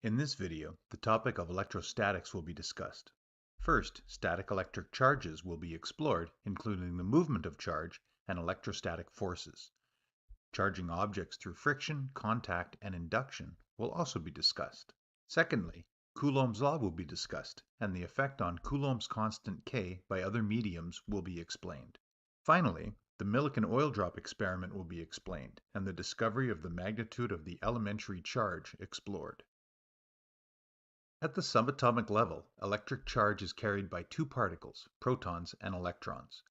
In this video, the topic of electrostatics will be discussed. First, static electric charges will be explored, including the movement of charge and electrostatic forces. Charging objects through friction, contact, and induction will also be discussed. Secondly, Coulomb's law will be discussed, and the effect on Coulomb's constant K by other mediums will be explained. Finally, the Millikan oil drop experiment will be explained, and the discovery of the magnitude of the elementary charge explored. At the subatomic level, electric charge is carried by two particles, protons and electrons.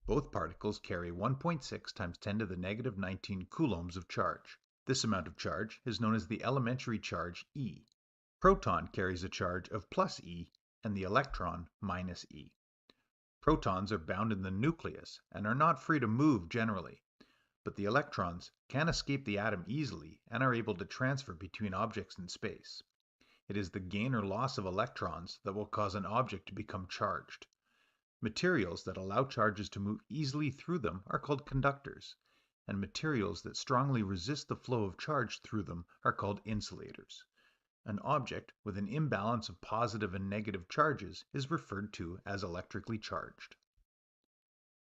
Both particles carry 1.6 times 10 to the negative 19 coulombs of charge. This amount of charge is known as the elementary charge E. Proton carries a charge of plus E and the electron minus E. Protons are bound in the nucleus and are not free to move generally, but the electrons can escape the atom easily and are able to transfer between objects in space. It is the gain or loss of electrons that will cause an object to become charged. Materials that allow charges to move easily through them are called conductors, and materials that strongly resist the flow of charge through them are called insulators. An object with an imbalance of positive and negative charges is referred to as electrically charged.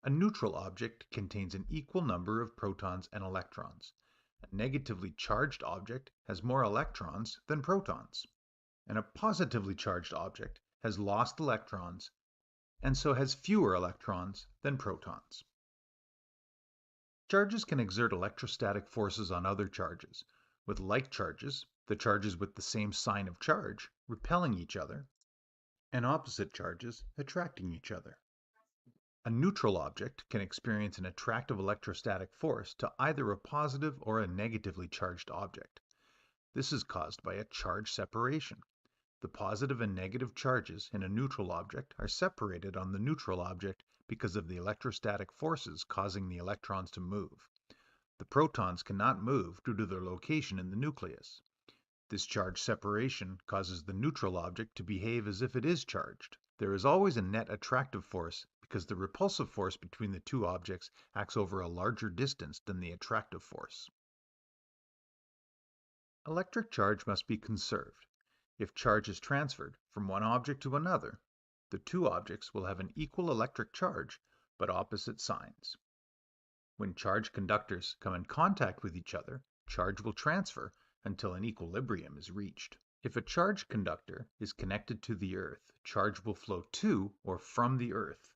A neutral object contains an equal number of protons and electrons. A negatively charged object has more electrons than protons. And a positively charged object has lost electrons and so has fewer electrons than protons. Charges can exert electrostatic forces on other charges, with like charges, the charges with the same sign of charge, repelling each other, and opposite charges attracting each other. A neutral object can experience an attractive electrostatic force to either a positive or a negatively charged object. This is caused by a charge separation. The positive and negative charges in a neutral object are separated on the neutral object because of the electrostatic forces causing the electrons to move. The protons cannot move due to their location in the nucleus. This charge separation causes the neutral object to behave as if it is charged. There is always a net attractive force because the repulsive force between the two objects acts over a larger distance than the attractive force. Electric charge must be conserved. If charge is transferred from one object to another, the two objects will have an equal electric charge but opposite signs. When charged conductors come in contact with each other, charge will transfer until an equilibrium is reached. If a charged conductor is connected to the Earth, charge will flow to or from the Earth.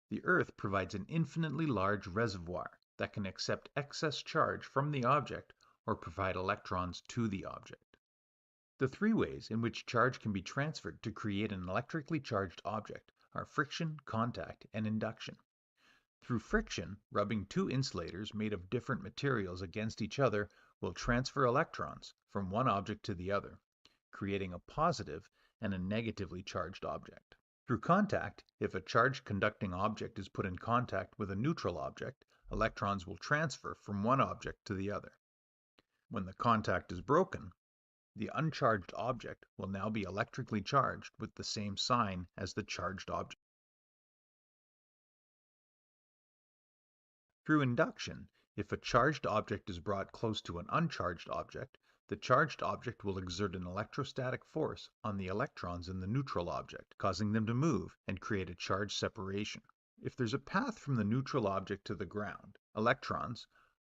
The Earth provides an infinitely large reservoir that can accept excess charge from the object or provide electrons to the object. The three ways in which charge can be transferred to create an electrically charged object are friction, contact, and induction. Through friction, rubbing two insulators made of different materials against each other will transfer electrons from one object to the other, creating a positive and a negatively charged object. Through contact, if a charged conducting object is put in contact with a neutral object, electrons will transfer from one object to the other. When the contact is broken, the uncharged object will now be electrically charged with the same sign as the charged object. Through induction, if a charged object is brought close to an uncharged object, the charged object will exert an electrostatic force on the electrons in the neutral object, causing them to move and create a charge separation. If there's a path from the neutral object to the ground, electrons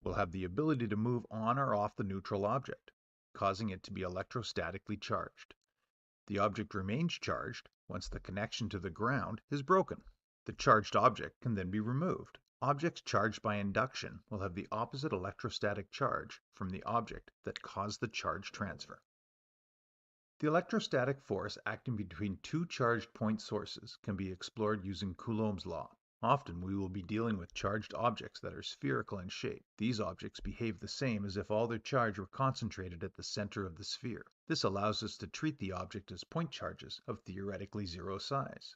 will have the ability to move on or off the neutral object, causing it to be electrostatically charged. The object remains charged once the connection to the ground is broken. The charged object can then be removed. Objects charged by induction will have the opposite electrostatic charge from the object that caused the charge transfer. The electrostatic force acting between two charged point sources can be explored using Coulomb's law. Often we will be dealing with charged objects that are spherical in shape. These objects behave the same as if all their charge were concentrated at the center of the sphere. This allows us to treat the object as point charges of theoretically zero size.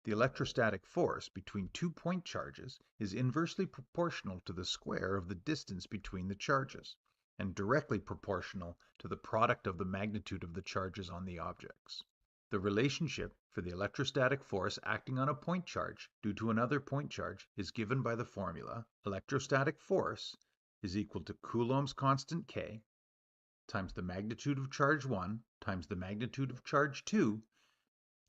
The electrostatic force between 2 point charges is inversely proportional to the square of the distance between the charges, and directly proportional to the product of the magnitude of the charges on the objects. The relationship for the electrostatic force acting on a point charge due to another point charge is given by the formula electrostatic force is equal to Coulomb's constant K times the magnitude of charge 1 times the magnitude of charge 2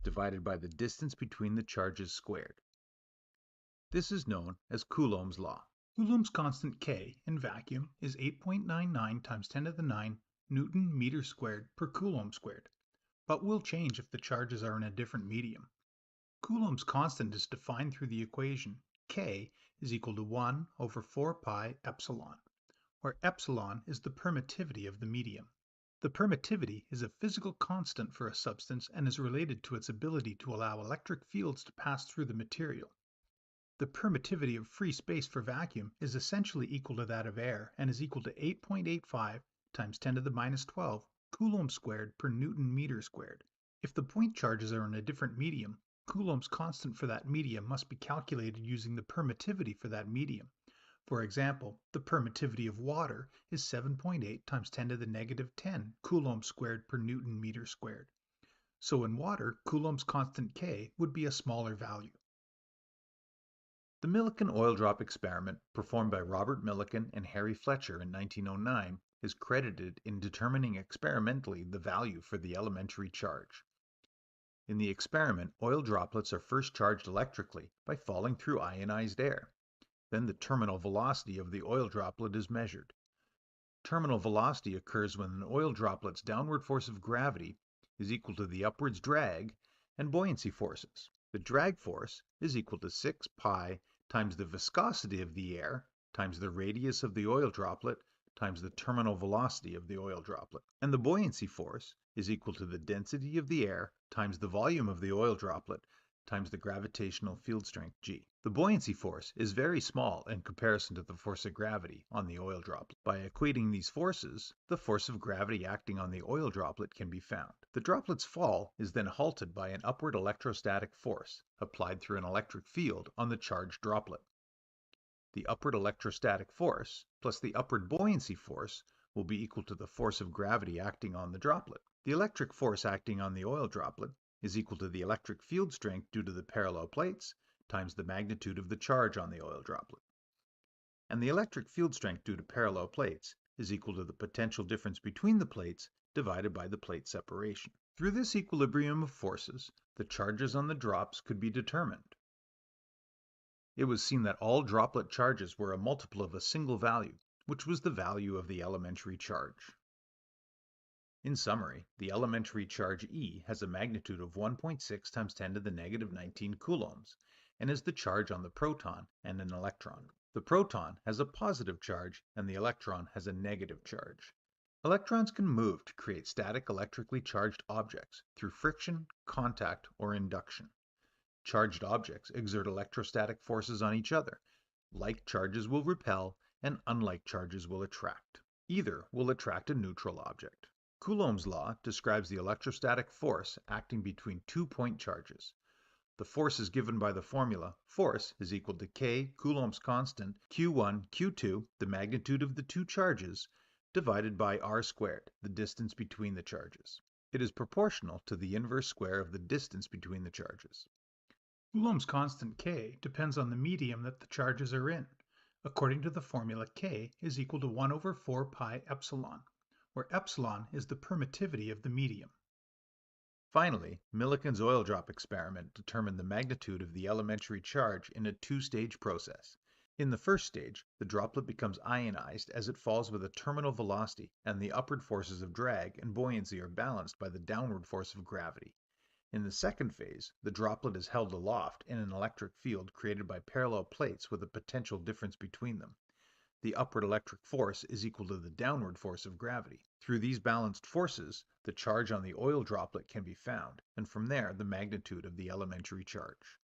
divided by the distance between the charges squared. This is known as Coulomb's law. Coulomb's constant K in vacuum is 8.99 times 10 to the 9 Newton meter squared per Coulomb squared, but will change if the charges are in a different medium. Coulomb's constant is defined through the equation K is equal to 1 over 4 pi epsilon, where epsilon is the permittivity of the medium. The permittivity is a physical constant for a substance and is related to its ability to allow electric fields to pass through the material. The permittivity of free space for vacuum is essentially equal to that of air and is equal to 8.85 times 10 to the minus 12 Coulomb squared per Newton meter squared. If the point charges are in a different medium, Coulomb's constant for that medium must be calculated using the permittivity for that medium. For example, the permittivity of water is 7.8 times 10 to the negative 10 Coulomb squared per Newton meter squared. So in water, Coulomb's constant K would be a smaller value. The Millikan oil drop experiment performed by Robert Millikan and Harry Fletcher in 1909 is credited in determining experimentally the value for the elementary charge. In the experiment, oil droplets are first charged electrically by falling through ionized air. Then the terminal velocity of the oil droplet is measured. Terminal velocity occurs when an oil droplet's downward force of gravity is equal to the upwards drag and buoyancy forces. The drag force is equal to 6 pi times the viscosity of the air times the radius of the oil droplet times the terminal velocity of the oil droplet. And the buoyancy force is equal to the density of the air times the volume of the oil droplet times the gravitational field strength g. The buoyancy force is very small in comparison to the force of gravity on the oil droplet. By equating these forces, the force of gravity acting on the oil droplet can be found. The droplet's fall is then halted by an upward electrostatic force applied through an electric field on the charged droplet. The upward electrostatic force plus the upward buoyancy force will be equal to the force of gravity acting on the droplet. The electric force acting on the oil droplet is equal to the electric field strength due to the parallel plates times the magnitude of the charge on the oil droplet. And the electric field strength due to parallel plates is equal to the potential difference between the plates divided by the plate separation. Through this equilibrium of forces, the charges on the drops could be determined. It was seen that all droplet charges were a multiple of a single value, which was the value of the elementary charge. In summary, the elementary charge E has a magnitude of 1.6 times 10 to the negative 19 coulombs, and is the charge on the proton and an electron. The proton has a positive charge, and the electron has a negative charge. Electrons can move to create static electrically charged objects through friction, contact, or induction. Charged objects exert electrostatic forces on each other. Like charges will repel, and unlike charges will attract. Either will attract a neutral object. Coulomb's law describes the electrostatic force acting between two point charges. The force is given by the formula force is equal to K Coulomb's constant Q1, Q2, the magnitude of the two charges, divided by r squared, the distance between the charges. It is proportional to the inverse square of the distance between the charges. Coulomb's constant K depends on the medium that the charges are in. According to the formula, K is equal to 1 over 4 pi epsilon, where epsilon is the permittivity of the medium. Finally, Millikan's oil drop experiment determined the magnitude of the elementary charge in a two-stage process. In the first stage, the droplet becomes ionized as it falls with a terminal velocity, and the upward forces of drag and buoyancy are balanced by the downward force of gravity. In the second phase, the droplet is held aloft in an electric field created by parallel plates with a potential difference between them. The upward electric force is equal to the downward force of gravity. Through these balanced forces, the charge on the oil droplet can be found, and from there the magnitude of the elementary charge.